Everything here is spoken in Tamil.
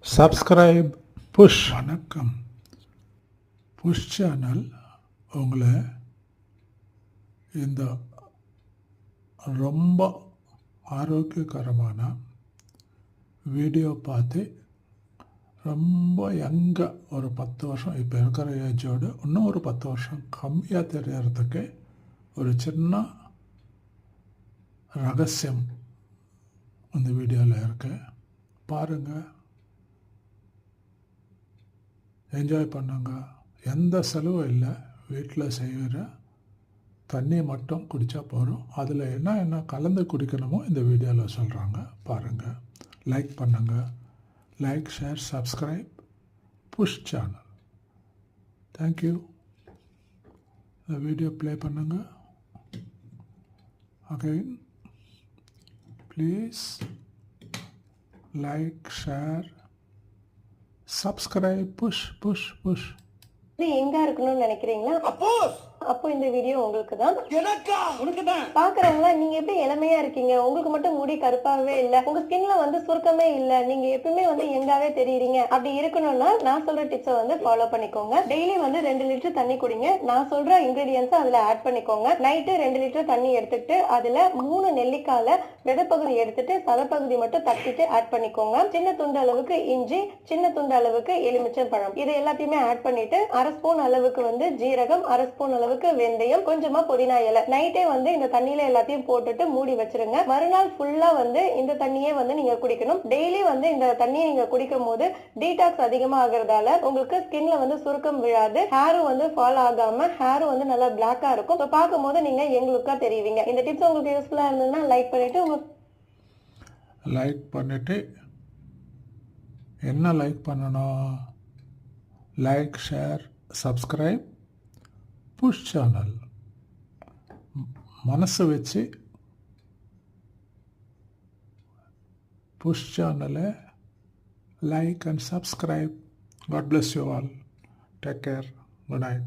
Subscribe push. வணக்கம். புஷ் சேனல் உங்களை இந்த ரொம்ப ஆரோக்கியகரமான வீடியோ பார்த்து ரொம்ப யங்காக ஒரு 10 வருஷம் இப்போ இருக்கிற ஏஜோடு இன்னும் ஒரு 10 வருஷம் கம்மியாக தெரியறதுக்கு ஒரு சின்ன ரகசியம் அந்த வீடியோவில் இருக்கு. பாருங்கள், என்ஜாய் பண்ணுங்க. எந்த செலவும் இல்லை. வீட்டில் செய்கிற தண்ணி மட்டும் குடித்தா போகிறோம். அதில் என்ன கலந்து குடிக்கணுமோ இந்த வீடியோவில் சொல்கிறாங்க. பாருங்கள், லைக் பண்ணுங்கள். Like, share, subscribe push channel. Thank you. இந்த வீடியோ ப்ளே பண்ணுங்கள். Again please like, share, subscribe push. எங்க இருக்கணும்னு நினைக்கிறீங்களா? அப்போ இந்த வீடியோ உங்களுக்கு தான். பாக்குறவங்களா, நீங்க எப்படி இளமையா இருக்கீங்க, உங்களுக்கு மட்டும் முடி கருப்பாவே இல்ல, உங்க ஸ்கின்ல சுருக்கமே இல்ல, நீங்க எப்பவுமே எங்காவே தெரியுறீங்க, அப்படி இருக்கணும்னா நான் சொல்ற டிப்ஸை ஃபாலோ பண்ணிக்கோங்க. டெய்லி 2 லிட்டர் தண்ணி குடிங்க. நான் சொல்ற இன்கிரீடியன்ஸ் அதுல ஆட் பண்ணிக்கோங்க. நைட்டு 2 லிட்டர் தண்ணி எடுத்துட்டு அதுல 3 நெல்லிக்கால விதைப்பகுதி எடுத்துட்டு சதப்பகுதி மட்டும் தட்டிட்டு ஆட் பண்ணிக்கோங்க. சின்ன துண்டு அளவுக்கு இஞ்சி, சின்ன துண்டு அளவுக்கு எலுமிச்சம் பழம், இது எல்லாத்தையுமே ஆட் பண்ணிட்டு 1/2 ஸ்பூன் அளவுக்கு ஜீரகம், 1/2 ஸ்பூன் அளவுக்கு வெந்தயம், கொஞ்சமா புதினா இலை, நைட்டே இந்த தண்ணியில எல்லாத்தையும் போட்டுட்டு மூடி வச்சிருங்க. மறுநாள் ஃபுல்லா இந்த தண்ணியே நீங்க குடிக்கணும். டெய்லி இந்த தண்ணியை நீங்க குடிக்கும் போது டீடாக்ஸ் அதிகமா ஆகிறதால உங்களுக்கு ஸ்கின்ல சுருக்கம் விழாது, ஹேரும் ஃபால் ஆகாம ஹேரும் நல்லா பிளாக்கா இருக்கும். பார்க்கும் போது நீங்க எங்களுக்கா தெரிவிங்க. இந்த டிப்ஸ் உங்களுக்கு யூஸ்ஃபுல்லா இருந்ததுன்னா லைக் பண்ணிட்டு என்ன லைக் பண்ணணும்? Like, share, subscribe push channel. மனசு வச்சு புஷ் சேனலை like and subscribe. God bless you all. Take care. Good night.